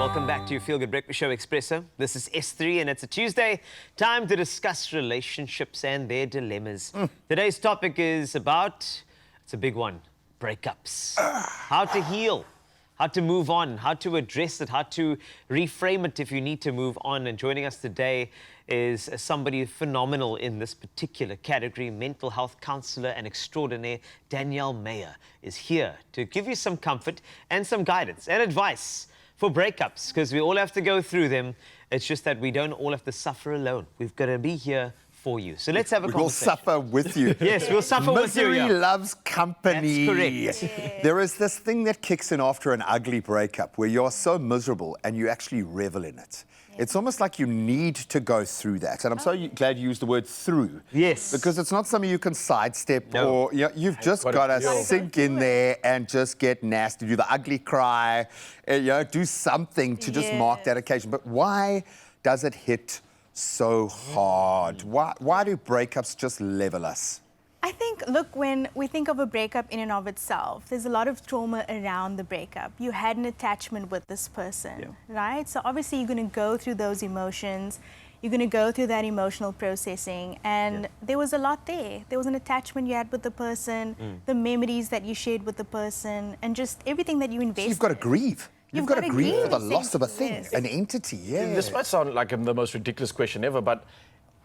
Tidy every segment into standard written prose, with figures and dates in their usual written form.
Welcome back to your Feel Good Breakfast Show, Expresso. This is S3 and it's a Tuesday. Time to discuss relationships and their dilemmas. Today's topic is about, it's a big one, breakups. How to heal, how to move on, how to address it, how to reframe it if you need to move on. And joining us today is somebody phenomenal in this particular category. Mental health counselor and extraordinaire Danielle Mayer is here to give you some comfort and some guidance and advice for breakups, because we all have to go through them. It's just that we don't all have to suffer alone. We've got to be here for you. So let's have a conversation. We'll suffer with you. Yes, we'll suffer with you. Misery loves company. That's correct. Yeah. There is this thing that kicks in after an ugly breakup where you're so miserable and you actually revel in it. It's almost like you need to go through that. And I'm so glad you used the word through. Yes. Because it's not something you can sidestep No. or you've just got to sink in there and just get nasty. Do the ugly cry, do something to just mark that occasion. But why does it hit so hard? Why do breakups just level us? I think, look, when we think of a breakup in and of itself, there's a lot of trauma around the breakup. You had an attachment with this person, right? So obviously you're going to go through those emotions. You're going to go through that emotional processing. And there was a lot there. There was an attachment you had with the person, the memories that you shared with the person, and just everything that you invested. So you've got to grieve. You've got to grieve for the loss of a thing, an entity, This might sound like the most ridiculous question ever, but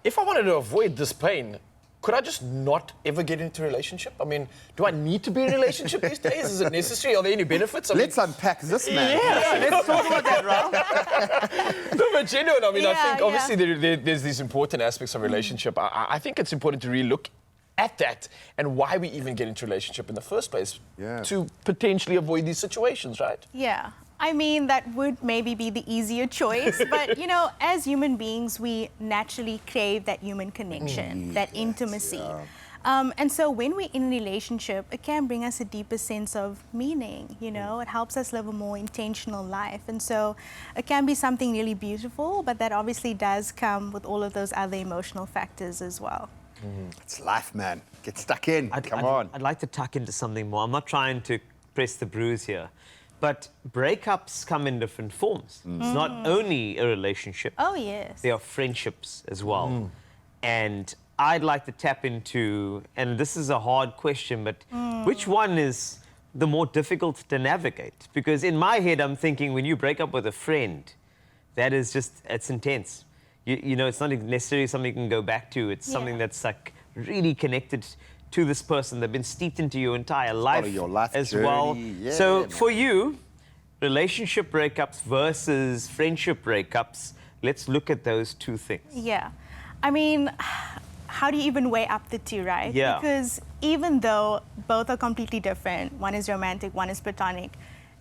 if I wanted to avoid this pain, could I just not ever get into a relationship? I mean, do I need to be in a relationship these days? Is it necessary? Are there any benefits? Let's unpack this, man. Yeah, let's talk about that, Ralph. No, but genuine. I mean, I think Yeah. obviously there's these important aspects of relationship. I think it's important to really look at that and why we even get into a relationship in the first place to potentially avoid these situations, right? Yeah. I mean, that would maybe be the easier choice, but, you know, as human beings, we naturally crave that human connection, that intimacy. And so when we're in a relationship, it can bring us a deeper sense of meaning, you know? It helps us live a more intentional life. And so it can be something really beautiful, but that obviously does come with all of those other emotional factors as well. It's life, man. Get stuck in. Come on. I'd like to tuck into something more. I'm not trying to press the bruise here, but breakups come in different forms. It's not only a relationship. Oh, yes. There are friendships as well. And I'd like to tap into, and this is a hard question, but which one is the more difficult to navigate? Because in my head, I'm thinking when you break up with a friend, that is just, it's intense. You know, it's not necessarily something you can go back to. It's something that's like really connected to this person. They've been steeped into your entire life, as journey. well. Yeah, so man. for you, relationship breakups versus friendship breakups, let's look at those two things. Yeah. I mean, how do you even weigh up the two, right? Yeah. Because even though both are completely different, one is romantic, one is platonic,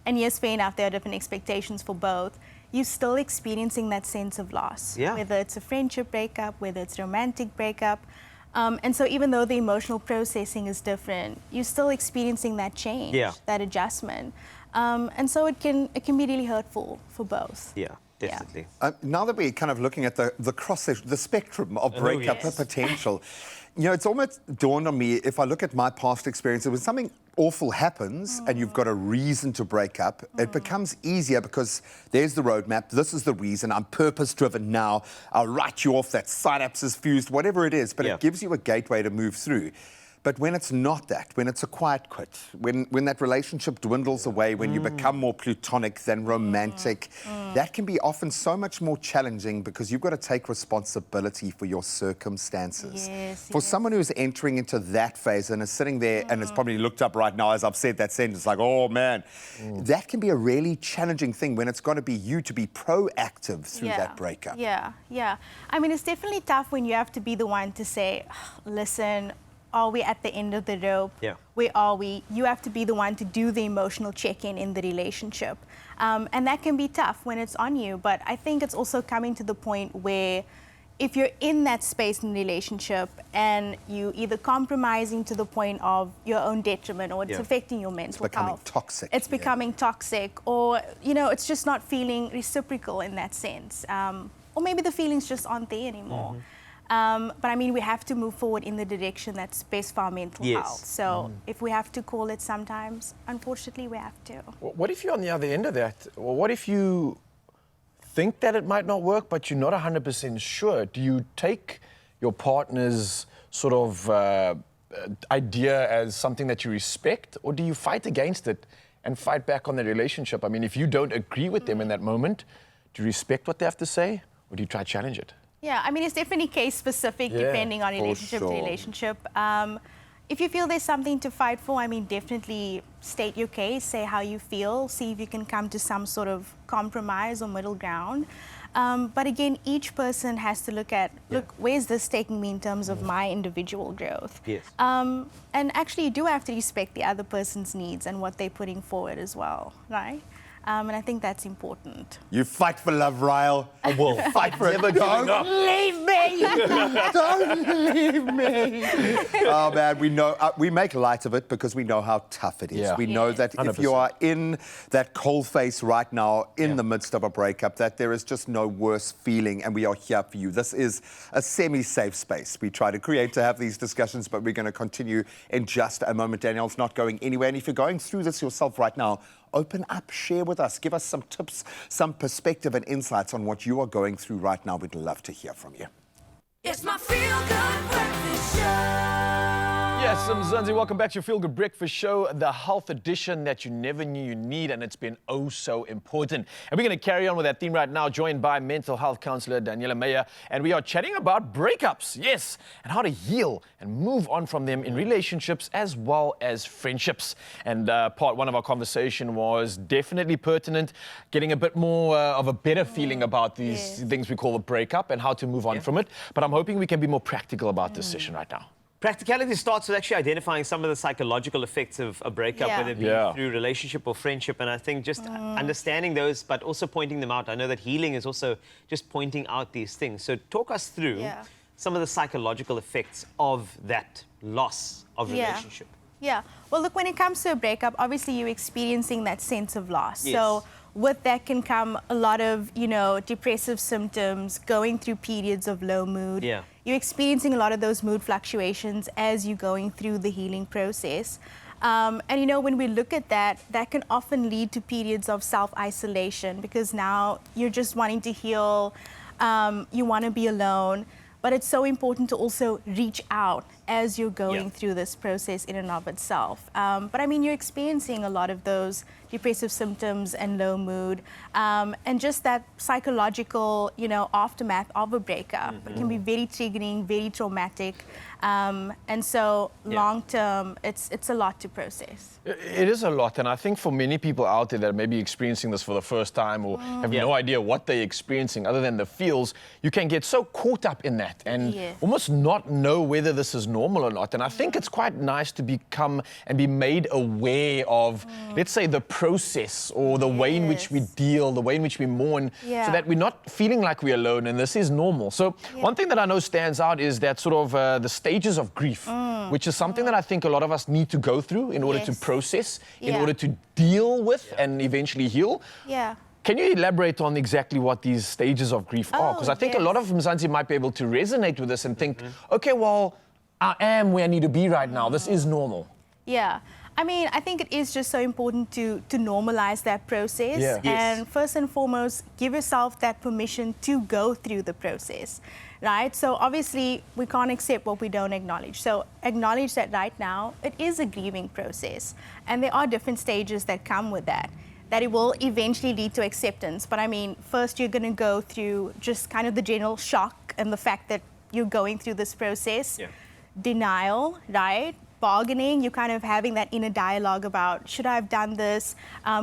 and yes, fair enough, there are different expectations for both, you're still experiencing that sense of loss. Yeah. Whether it's a friendship breakup, whether it's a romantic breakup. And so even though the emotional processing is different, you're still experiencing that change, that adjustment. And so it can be really hurtful for both. Yeah, definitely. Now that we're kind of looking at the spectrum of breakup potential, you know, it's almost dawned on me, if I look at my past experience, when something awful happens and you've got a reason to break up, it becomes easier because there's the roadmap, this is the reason, I'm purpose-driven now, I'll write you off, that synapse is fused, whatever it is, but it gives you a gateway to move through. But when it's not that, when it's a quiet quit, when that relationship dwindles away, when you become more plutonic than romantic, that can be often so much more challenging because you've got to take responsibility for your circumstances. For someone who's entering into that phase and is sitting there and has probably looked up right now as I've said that sentence, like, oh man, that can be a really challenging thing when it's got to be you to be proactive through that breakup. Yeah. I mean, it's definitely tough when you have to be the one to say, listen, are we at the end of the rope? Where are we? You have to be the one to do the emotional check-in in the relationship. And that can be tough when it's on you. But I think it's also coming to the point where if you're in that space in the relationship and you either compromising to the point of your own detriment or it's affecting your mental health. Toxic. It's becoming toxic, or, you know, it's just not feeling reciprocal in that sense. Or maybe the feelings just aren't there anymore. But I mean, we have to move forward in the direction that's best for our mental health. So if we have to call it sometimes, unfortunately, we have to. What if you're on the other end of that? Or what if you think that it might not work, but you're not 100% sure, do you take your partner's sort of idea as something that you respect, or do you fight against it and fight back on the relationship? I mean, if you don't agree with them in that moment, do you respect what they have to say, or do you try to challenge it? Yeah, I mean, it's definitely case specific depending on relationship to relationship. If you feel there's something to fight for, I mean, definitely state your case, say how you feel, see if you can come to some sort of compromise or middle ground. But again, each person has to look at, look, where's this taking me in terms of my individual growth? Yes. And actually, you do have to respect the other person's needs and what they're putting forward as well, right? And I think that's important. You fight for love, Ryle. I will. Fight for it. Never giving up. Leave me! Don't leave me! Oh, man, we know, we make light of it because we know how tough it is. Yeah. We know that if you are in that cold face right now, in the midst of a breakup, that there is just no worse feeling, and we are here for you. This is a semi-safe space we try to create to have these discussions, but we're going to continue in just a moment. Danielle's not going anywhere, and if you're going through this yourself right now, open up, share with us, give us some tips, some perspective and insights on what you are going through right now. We'd love to hear from you. It's my feel-good breakfast show. Yes, Mzansi, welcome back to your Feel Good Breakfast Show, the health edition that you never knew you need, and it's been oh so important. And we're going to carry on with that theme right now, joined by mental health counselor Daniela Meyer, and we are chatting about breakups, yes, and how to heal and move on from them in relationships as well as friendships. And part one of our conversation was definitely pertinent, getting a bit more of a better feeling about these things we call a breakup and how to move on from it. But I'm hoping we can be more practical about this session right now. Practicality starts with actually identifying some of the psychological effects of a breakup, whether it be through relationship or friendship. And I think just understanding those, but also pointing them out. I know that healing is also just pointing out these things. So talk us through some of the psychological effects of that loss of relationship. Yeah. Well, look, when it comes to a breakup, obviously you're experiencing that sense of loss. So with that can come a lot of, depressive symptoms, going through periods of low mood. You're experiencing a lot of those mood fluctuations as you're going through the healing process. And, when we look at that, that can often lead to periods of self-isolation because now you're just wanting to heal, you want to be alone. But it's so important to also reach out as you're going through this process in and of itself. But I mean, you're experiencing a lot of those depressive symptoms and low mood, and just that psychological, aftermath of a breakup. It can be very triggering, very traumatic. And so long term, it's a lot to process. It is a lot, and I think for many people out there that may be experiencing this for the first time or have no idea what they're experiencing other than the feels, you can get so caught up in that and almost not know whether this is normal or not. And I think it's quite nice to become and be made aware of, let's say, the process or the way in which we deal, the way in which we mourn, so that we're not feeling like we're alone and this is normal. So one thing that I know stands out is that sort of the stages of grief, which is something that I think a lot of us need to go through in order to process, in order to deal with and eventually heal. Can you elaborate on exactly what these stages of grief are? Because I think a lot of Mzansi might be able to resonate with this and think, okay, well, I am where I need to be right now. This is normal. Yeah. I mean, I think it is just so important to normalize that process. And first and foremost, give yourself that permission to go through the process, right? So obviously, we can't accept what we don't acknowledge. So acknowledge that right now, it is a grieving process. And there are different stages that come with that it will eventually lead to acceptance. But I mean, first you're going to go through just kind of the general shock and the fact that you're going through this process. Denial, right? Bargaining, you're kind of having that inner dialogue about, should I have done this?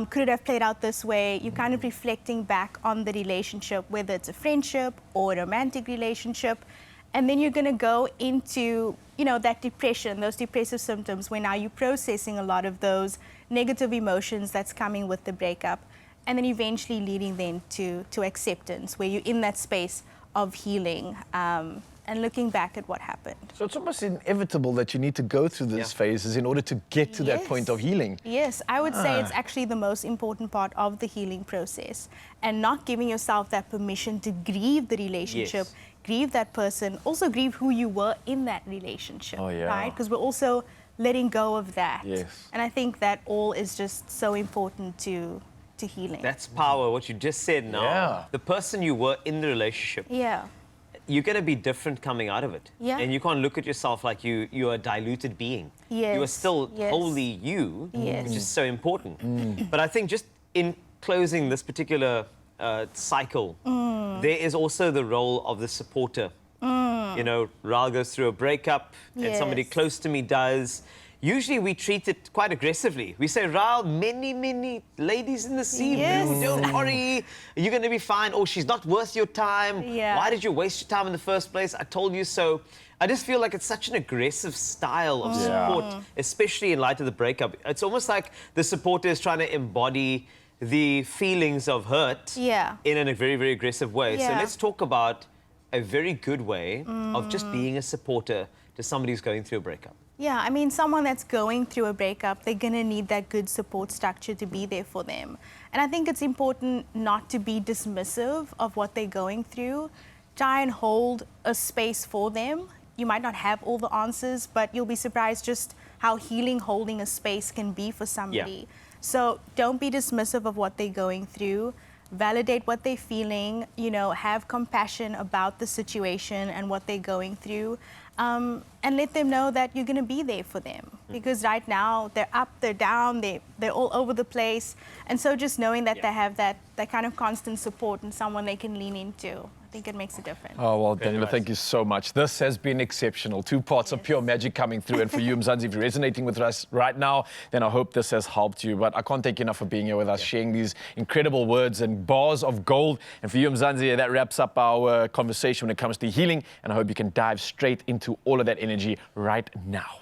Could it have played out this way? You're kind of reflecting back on the relationship, whether it's a friendship or a romantic relationship. And then you're going to go into, that depression, those depressive symptoms, where now you're processing a lot of those negative emotions that's coming with the breakup. And then eventually leading then to acceptance, where you're in that space of healing. And looking back at what happened. So it's almost inevitable that you need to go through these phases in order to get to that point of healing. Yes, I would say it's actually the most important part of the healing process. And not giving yourself that permission to grieve the relationship, grieve that person, also grieve who you were in that relationship, right? Because we're also letting go of that. And I think that all is just so important to to healing. That's power, what you just said now. Yeah. The person you were in the relationship, Yeah. you're going to be different coming out of it. Yeah. And you can't look at yourself like you're a diluted being. You are Yes, still yes. wholly you, Yes. which is so important. But I think just in closing this particular cycle, there is also the role of the supporter. You know, Raul goes through a breakup and somebody Yes. close to me does. Usually we treat it quite aggressively. We say, Raul, many ladies in the sea, Yes. boo, don't worry, you're going to be fine. Oh, she's not worth your time. Yeah. Why did you waste your time in the first place? I told you so. I just feel like it's such an aggressive style of support, especially in light of the breakup. It's almost like the supporter is trying to embody the feelings of hurt in a very aggressive way. So Yeah. let's talk about a very good way of just being a supporter to somebody who's going through a breakup. Yeah, I mean, someone that's going through a breakup, they're going to need that good support structure to be there for them. And I think it's important not to be dismissive of what they're going through. Try and hold a space for them. You might not have all the answers, but you'll be surprised just how healing holding a space can be for somebody. So don't be dismissive of what they're going through. Validate what they're feeling, you know, have compassion about the situation and what they're going through. And let them know that you're going to be there for them. Because right now, they're up, they're down, they're all over the place. And so just knowing that they have that kind of constant support and someone they can lean into, I think it makes a difference. Oh, well, Daniela, thank you so much. This has been exceptional. 2 parts of pure magic coming through. And for you, Mzansi, if you're resonating with us right now, then I hope this has helped you. But I can't thank you enough for being here with us, sharing these incredible words and bars of gold. And for you, Mzansi, that wraps up our conversation when it comes to healing. And I hope you can dive straight into all of that energy right now.